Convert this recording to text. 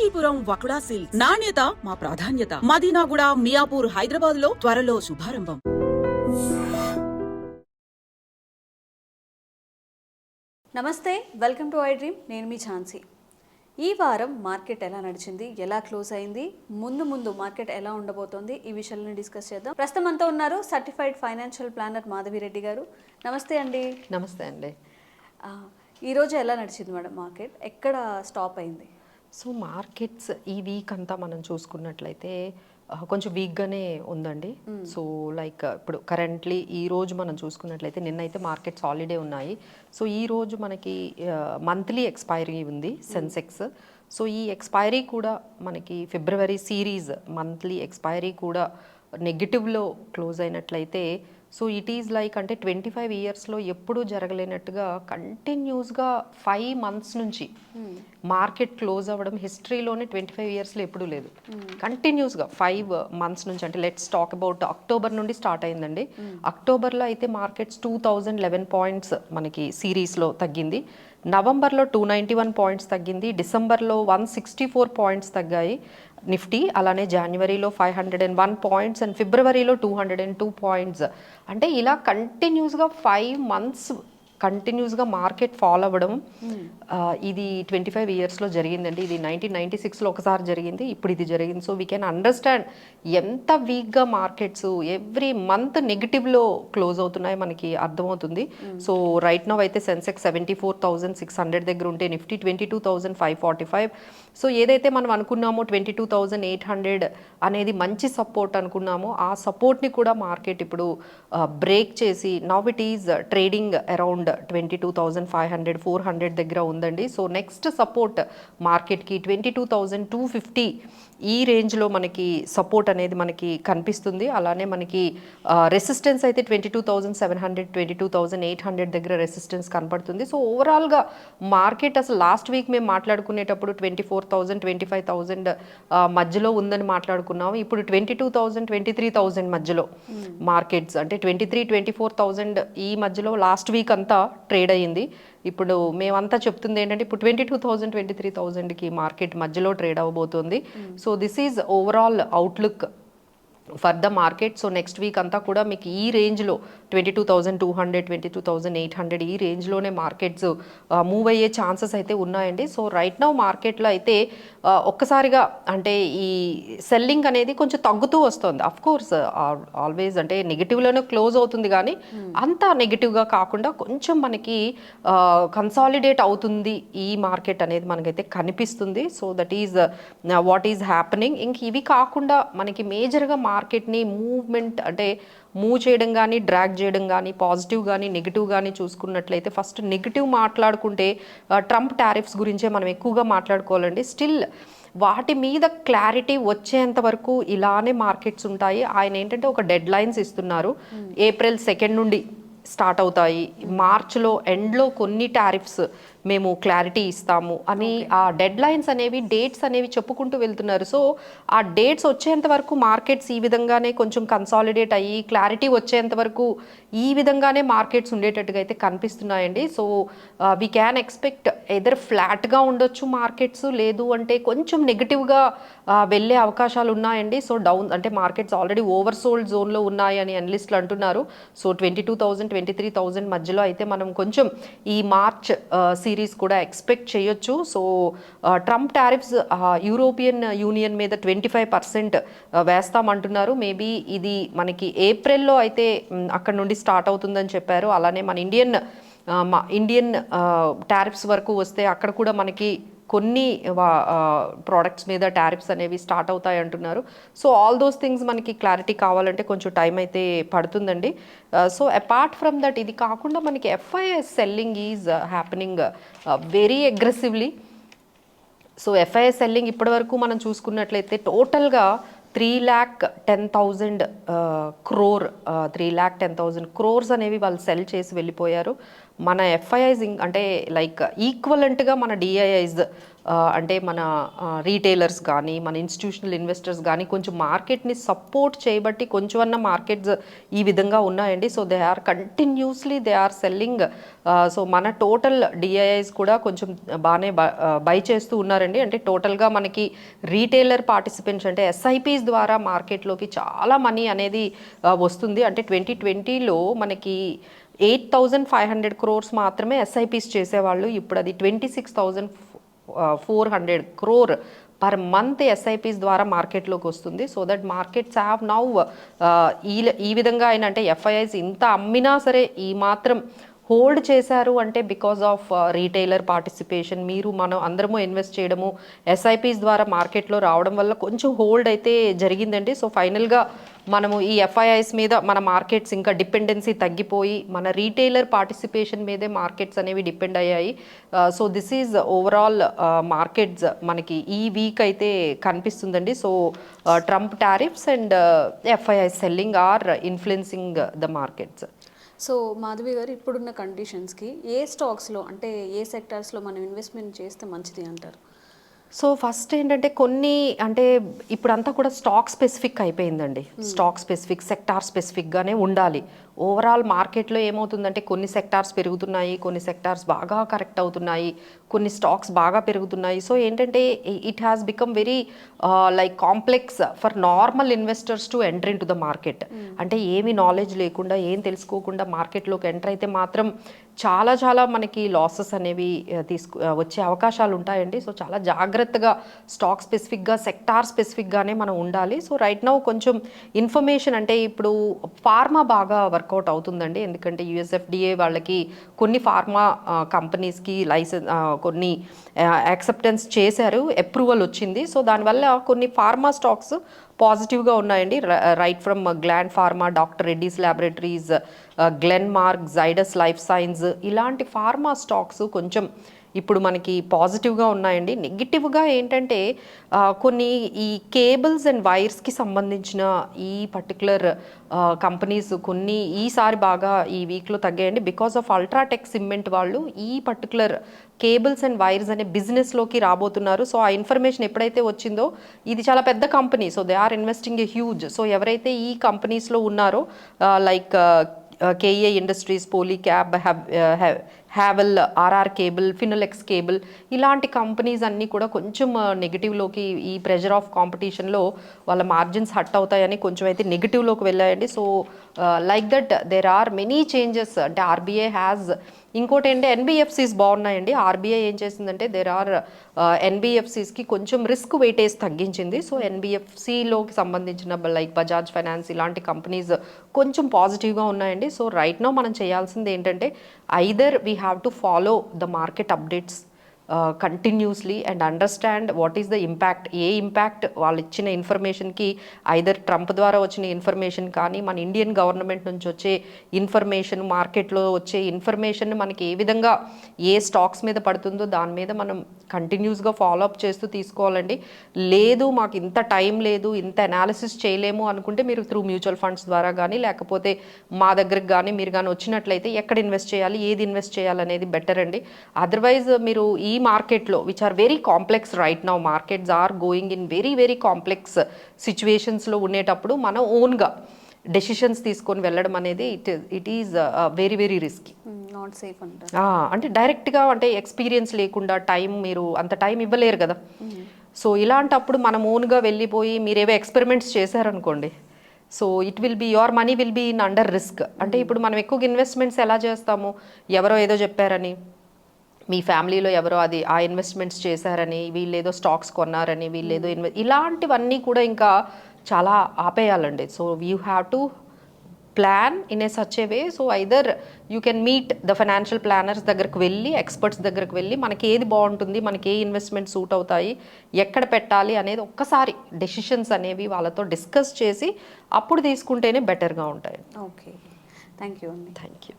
Kanchipuram వకుడా silks నాణ్యత మా ప్రాధాన్యత. మదీనాగూడ, మియాపూర్, హైదరాబాద్ లో త్వరలో శుభారంభం. నమస్తే, వెల్కమ్ టు ఐ డ్రీమ్. నేను మీ ఝాన్సీ. ఈ వారం మార్కెట్ ఎలా నడిచింది, ఎలా క్లోజ్ అయింది, ముందు మార్కెట్ ఎలా ఉండబోతోంది, ఈ విషయాలను డిస్కస్ చేద్దాం. ప్రస్తుతం అంతా ఉన్నారు సర్టిఫైడ్ ఫైనాన్షియల్ ప్లానర్ మాధవిరెడ్డి గారు. నమస్తే అండి. నమస్తే అండి. ఈరోజు ఎలా నడిచింది మేడం మార్కెట్, ఎక్కడ స్టాప్ అయింది? సో మార్కెట్స్ ఈ వీక్ అంతా మనం చూసుకున్నట్లయితే కొంచెం వీక్గానే ఉందండి. సో లైక్ ఇప్పుడు కరెంట్లీ ఈ రోజు మనం చూసుకున్నట్లయితే నిన్నైతే మార్కెట్స్ హాలిడే ఉన్నాయి. సో ఈ రోజు మనకి మంత్లీ ఎక్స్పైరీ ఉంది సెన్సెక్స్. సో ఈ ఎక్స్పైరీ కూడా మనకి ఫిబ్రవరి సిరీస్ మంత్లీ ఎక్స్పైరీ కూడా నెగిటివ్లో క్లోజ్ అయినట్లయితే సో ఇట్ ఈజ్ లైక్ అంటే 25 ఇయర్స్లో ఎప్పుడూ జరగలేనట్టుగా కంటిన్యూస్గా 5 months నుంచి మార్కెట్ క్లోజ్ అవ్వడం హిస్టరీలోనే 25 ఇయర్స్లో ఎప్పుడూ లేదు. కంటిన్యూస్గా 5 months నుంచి అంటే లెట్స్ టాక్ అబౌట్ అక్టోబర్ నుండి స్టార్ట్ అయిందండి. అక్టోబర్లో అయితే మార్కెట్స్ 2011 పాయింట్స్ మనకి సిరీస్లో తగ్గింది. నవంబర్లో 291 పాయింట్స్ తగ్గింది. డిసెంబర్లో 164 పాయింట్స్ తగ్గాయి నిఫ్టీ. అలానే జనవరిలో 501 పాయింట్స్ అండ్ ఫిబ్రవరిలో 202 పాయింట్స్. అంటే ఇలా కంటిన్యూస్గా 5 months కంటిన్యూస్గా మార్కెట్ ఫాలో అవ్వడం ఇది 25 ఇయర్స్లో జరిగిందండి. ఇది 1996లో ఒకసారి జరిగింది, ఇప్పుడు ఇది జరిగింది. సో వీ కెన్ అండర్స్టాండ్ ఎంత వీక్గా మార్కెట్స్ ఎవ్రీ మంత్ నెగిటివ్లో క్లోజ్ అవుతున్నాయో మనకి అర్థమవుతుంది. సో రైట్ నౌ అయితే సెన్సెక్స్ 74,600 దగ్గర ఉంటే నిఫ్టీ 22,545. సో ఏదైతే మనం అనుకున్నామో 22,800 అనేది మంచి సపోర్ట్ అనుకున్నామో ఆ సపోర్ట్ని కూడా మార్కెట్ ఇప్పుడు బ్రేక్ చేసి now it is trading around 22,500 400 దగ్గర ఉందండి. సో నెక్స్ట్ సపోర్ట్ మార్కెట్కి 22,250 ఈ రేంజ్లో మనకి సపోర్ట్ అనేది మనకి కనిపిస్తుంది. అలానే మనకి రెసిస్టెన్స్ అయితే 22,700 22,800 దగ్గర రెసిస్టెన్స్ కనపడుతుంది. సో ఓవరాల్గా మార్కెట్ అసలు లాస్ట్ వీక్ మేము మాట్లాడుకునేటప్పుడు 24,000 25,000 మధ్యలో ఉందని మాట్లాడుకున్నాము. ఇప్పుడు 22,000 23,000 మధ్యలో మార్కెట్స్ అంటే 23,000 24,000 ఈ మధ్యలో లాస్ట్ వీక్ అంతా ట్రేడ్ అయ్యింది. ఇప్పుడు మేమంతా చెప్తుంది ఏంటంటే ఇప్పుడు 22,000 23,000కి మార్కెట్ మధ్యలో ట్రేడ్ అవ్వబోతుంది. So this is overall outlook for the market. So next week అంతా కూడా మీకు ఈ రేంజ్లో 22,200 22,800 ఈ రేంజ్లోనే మార్కెట్స్ మూవ్ అయ్యే ఛాన్సెస్ అయితే ఉన్నాయండి. సో రైట్ నౌ మార్కెట్లో అయితే ఒక్కసారిగా అంటే ఈ సెల్లింగ్ అనేది కొంచెం తగ్గుతూ వస్తుంది. అఫ్ కోర్స్ ఆల్వేస్ అంటే నెగిటివ్లోనే క్లోజ్ అవుతుంది కానీ అంత నెగిటివ్గా కాకుండా కొంచెం మనకి కన్సాలిడేట్ అవుతుంది ఈ మార్కెట్ అనేది మనకైతే కనిపిస్తుంది. So that is what is happening. ఇంక ఇవి కాకుండా మనకి మేజర్గా మార్కెట్ని మూవ్మెంట్ అంటే మూవ్ చేయడం కానీ డ్రాగ్ చేయడం కానీ పాజిటివ్ కానీ నెగిటివ్ కానీ చూసుకున్నట్లయితే ఫస్ట్ నెగిటివ్ మాట్లాడుకుంటే ట్రంప్ టారిఫ్స్ గురించే మనం ఎక్కువగా మాట్లాడుకోవాలండి. స్టిల్ వాటి మీద క్లారిటీ వచ్చేంత వరకు ఇలానే మార్కెట్స్ ఉంటాయి. ఆయన ఏంటంటే ఒక డెడ్ లైన్స్ ఇస్తున్నారు. April 2 నుండి స్టార్ట్ అవుతాయి, మార్చ్లో ఎండ్లో కొన్ని టారిఫ్స్ మేము క్లారిటీ ఇస్తాము అని ఆ డెడ్ లైన్స్ అనేవి డేట్స్ అనేవి చెప్పుకుంటూ వెళ్తున్నారు. సో ఆ డేట్స్ వచ్చేంత వరకు మార్కెట్స్ ఈ విధంగానే కొంచెం కన్సాలిడేట్ అయ్యి క్లారిటీ వచ్చేంత వరకు ఈ విధంగానే మార్కెట్స్ ఉండేటట్టుగా అయితే కనిపిస్తున్నాయండి. So we can expect either ఫ్లాట్గా ఉండొచ్చు మార్కెట్స్, లేదు అంటే కొంచెం నెగిటివ్గా వెళ్ళే అవకాశాలు ఉన్నాయండి. సో డౌన్ అంటే మార్కెట్స్ ఆల్రెడీ ఓవర్ సోల్డ్ జోన్లో ఉన్నాయి అని అనలిస్టులు అంటున్నారు. సో 22,000 23,000 మధ్యలో అయితే మనం కొంచెం ఈ మార్చ్ సిరీస్ కూడా ఎక్స్పెక్ట్ చేయొచ్చు. So Trump tariffs European union మీద 25% వేస్తామంటున్నారు. మేబీ ఇది మనకి ఏప్రిల్లో అయితే అక్కడ నుండి స్టార్ట్ అవుతుందని చెప్పారు. అలానే మన ఇండియన్ టారిఫ్స్ వరకు వస్తే అక్కడ కూడా మనకి కొన్ని ప్రోడక్ట్స్ మీద టారిఫ్స్ అనేవి స్టార్ట్ అవుతాయి అంటున్నారు. సో ఆల్ దోస్ థింగ్స్ మనకి క్లారిటీ కావాలంటే కొంచెం టైం అయితే పడుతుందండి. సో అపార్ట్ ఫ్రమ్ దట్ ఇది కాకుండా మనకి FIs selling is happening very aggressively. So FIs selling ఇప్పటివరకు మనం చూసుకున్నట్లయితే టోటల్గా 3,10,000 crore 3,10,000 crores అనేవి వాళ్ళు సెల్ చేసి వెళ్ళిపోయారు. మన ఎఫ్ఐఐస్ అంటే లైక్ ఈక్వలెంట్గా మన డిఐఐస్ అంటే మన రీటైలర్స్ కానీ మన ఇన్స్టిట్యూషనల్ ఇన్వెస్టర్స్ కానీ కొంచెం మార్కెట్ని సపోర్ట్ చేయబట్టి కొంచెం అన్న మార్కెట్స్ ఈ విధంగా ఉన్నాయండి. So they are continuously they are selling. So మన టోటల్ డిఐఐస్ కూడా కొంచెం బాగానే బై చేస్తూ ఉన్నారండి. అంటే టోటల్గా మనకి రీటైలర్ పార్టిసిపెంట్స్ అంటే ఎస్ఐపిస్ ద్వారా మార్కెట్లోకి చాలా మనీ అనేది వస్తుంది. అంటే 2020లో మనకి 8,500 crores మాత్రమే ఎస్ఐపిస్ చేసేవాళ్ళు. ఇప్పుడు అది 26,400 crore పర్ మంత్ ఎస్ఐపిస్ ద్వారా మార్కెట్లోకి వస్తుంది. So that markets have now ఈ విధంగా అయినా అంటే ఎఫ్ఐఐస్ ఇంత అమ్మినా సరే ఈ మాత్రం హోల్డ్ చేశారు అంటే బికాస్ ఆఫ్ రీటైలర్ పార్టిసిపేషన్. మనం అందరము ఇన్వెస్ట్ చేయడము ఎస్ఐపిస్ ద్వారా మార్కెట్లో రావడం వల్ల కొంచెం హోల్డ్ అయితే జరిగిందండి. సో ఫైనల్గా మనము ఈ ఎఫ్ఐఐస్ మీద మన మార్కెట్స్ ఇంకా డిపెండెన్సీ తగ్గిపోయి మన రీటైలర్ పార్టిసిపేషన్ మీదే మార్కెట్స్ అనేవి డిపెండ్ అయ్యాయి. So this is overall markets మనకి ఈ వీక్ అయితే కనిపిస్తుందండి. So Trump tariffs and FII selling are influencing the markets. So Madhavi garu, ఇప్పుడున్న కండిషన్స్కి ఏ స్టాక్స్లో అంటే ఏ సెక్టార్స్లో మనం ఇన్వెస్ట్మెంట్ చేస్తే మంచిది అంటారు? సో ఫస్ట్ ఏంటంటే కొన్ని అంటే ఇప్పుడంతా కూడా స్టాక్ స్పెసిఫిక్ అయిపోయిందండి. స్టాక్ స్పెసిఫిక్ సెక్టార్ స్పెసిఫిక్గానే ఉండాలి. ఓవరాల్ మార్కెట్లో ఏమవుతుందంటే కొన్ని సెక్టార్స్ పెరుగుతున్నాయి, కొన్ని సెక్టార్స్ బాగా కరెక్ట్ అవుతున్నాయి, కొన్ని స్టాక్స్ బాగా పెరుగుతున్నాయి. సో ఏంటంటే it has become very like complex for normal investors to enter in to the market. అంటే ఏమి నాలెడ్జ్ లేకుండా ఏం తెలుసుకోకుండా మార్కెట్లోకి ఎంటర్ అయితే మాత్రం చాలా చాలా మనకి లాసెస్ అనేవి వచ్చే అవకాశాలు ఉంటాయండి. సో చాలా జాగ్రత్తగా స్టాక్ స్పెసిఫిక్గా సెక్టార్ స్పెసిఫిక్గానే మనం ఉండాలి. సో రైట్ నౌ కొంచెం ఇన్ఫర్మేషన్ అంటే ఇప్పుడు ఫార్మా బాగా వర్కౌట్ అవుతుందండి. ఎందుకంటే యుఎస్ఎఫ్డిఏ వాళ్ళకి కొన్ని ఫార్మా కంపెనీస్కి లైసెన్స్ కొన్ని యాక్సెప్టెన్స్ చేశారు, అప్రూవల్ వచ్చింది. సో దానివల్ల కొన్ని ఫార్మా స్టాక్స్ పాజిటివ్గా ఉన్నాయండి. Right from Gland Pharma, doctor Reddy's laboratories, Glenmark, Zydus life science ఇలాంటి ఫార్మా స్టాక్స్ కొంచెం ఇప్పుడు మనకి పాజిటివ్గా ఉన్నాయండి. నెగిటివ్గా ఏంటంటే కొన్ని ఈ కేబుల్స్ అండ్ వైర్స్కి సంబంధించిన ఈ పర్టికులర్ కంపెనీస్ కొన్ని ఈసారి బాగా ఈ వీక్లో తగ్గాయండి. బికాస్ ఆఫ్ అల్ట్రాటెక్ సిమెంట్ వాళ్ళు ఈ పర్టికులర్ కేబుల్స్ అండ్ వైర్స్ అనే బిజినెస్లోకి రాబోతున్నారు. సో ఆ ఇన్ఫర్మేషన్ ఎప్పుడైతే వచ్చిందో ఇది చాలా పెద్ద company. So they are investing a huge. So ఎవరైతే ఈ కంపెనీస్లో ఉన్నారో like KA Industries, Polycab, Havells, RR cable, Finolex cable ఇలాంటి కంపెనీస్ అన్నీ కూడా కొంచెం నెగిటివ్లోకి ఈ ప్రెషర్ ఆఫ్ కాంపిటీషన్లో వాళ్ళ మార్జిన్స్ హట్ అవుతాయని కొంచెం అయితే నెగిటివ్లోకి వెళ్ళాయండి. So like that there are many changes. అంటే ఆర్బీఐ హ్యాస్ ఇంకోటి ఏంటంటే ఎన్బిఎఫ్సిస్ బాగున్నాయండి. ఆర్బీఐ ఏం చేసిందంటే దేర్ ఆర్ ఎన్బిఎఫ్సిస్కి కొంచెం రిస్క్ వెయిటేజ్ తగ్గించింది. సో ఎన్బిఎఫ్సిలోకి సంబంధించిన లైక్ బజాజ్ ఫైనాన్స్ ఇలాంటి కంపెనీస్ కొంచెం పాజిటివ్గా ఉన్నాయండి. సో రైట్ నౌ మనం చేయాల్సింది ఏంటంటే either we have to follow the market updates continuously and understand what is the impact. A impact వాళ్ళు ఇచ్చిన ఇన్ఫర్మేషన్కి ఐదర్ ట్రంప్ ద్వారా వచ్చిన ఇన్ఫర్మేషన్ కానీ మన ఇండియన్ గవర్నమెంట్ నుంచి వచ్చే ఇన్ఫర్మేషన్, మార్కెట్లో వచ్చే ఇన్ఫర్మేషన్ మనకి ఏ విధంగా ఏ స్టాక్స్ మీద పడుతుందో దాని మీద మనం కంటిన్యూస్గా ఫాలో అప్ చేస్తూ తీసుకోవాలండి. లేదు మాకు ఇంత టైం లేదు, ఇంత అనాలిసిస్ చేయలేము అనుకుంటే మీరు త్రూ మ్యూచువల్ ఫండ్స్ ద్వారా కానీ లేకపోతే మా దగ్గరకు కానీ మీరు కానీ వచ్చినట్లయితే ఎక్కడ ఇన్వెస్ట్ చేయాలి, ఏది ఇన్వెస్ట్ చేయాలనేది బెటర్ అండి. అదర్వైజ్ మీరు ఈ మార్కెట్లో which are very complex right now, markets are going in very very complex సిచ్యువేషన్స్లో ఉండేటప్పుడు మనం ఓన్గా డెసిషన్స్ తీసుకొని వెళ్ళడం అనేది it is very very risky, not safe అంటారు. అంటే డైరెక్ట్గా అంటే ఎక్స్పీరియన్స్ లేకుండా టైం మీరు అంత టైం ఇవ్వలేరు కదా. సో ఇలాంటప్పుడు మనం ఓన్గా వెళ్ళిపోయి మీరేవో ఎక్స్పెరిమెంట్స్ చేశారనుకోండి, so it will be your money will be in under risk. అంటే ఇప్పుడు మనం ఎక్కువగా ఇన్వెస్ట్మెంట్స్ ఎలా చేస్తాము, ఎవరో ఏదో చెప్పారని, మీ ఫ్యామిలీలో ఎవరో అది ఆ ఇన్వెస్ట్మెంట్స్ చేశారని, వీళ్ళేదో స్టాక్స్ కొన్నారని, వీళ్ళేదో ఇలాంటివన్నీ కూడా ఇంకా చాలా ఆపేయాలండి. So you have to plan in a such a way. So either you can meet the financial planners దగ్గరకు వెళ్ళి, ఎక్స్పర్ట్స్ దగ్గరకు వెళ్ళి మనకి ఏది బాగుంటుంది, మనకి ఏ ఇన్వెస్ట్మెంట్ సూట్ అవుతాయి, ఎక్కడ పెట్టాలి అనేది ఒక్కసారి డెసిషన్స్ అనేవి వాళ్ళతో డిస్కస్ చేసి అప్పుడు తీసుకుంటేనే బెటర్గా ఉంటాయి. ఓకే, థ్యాంక్ యూ అండి. Thank you.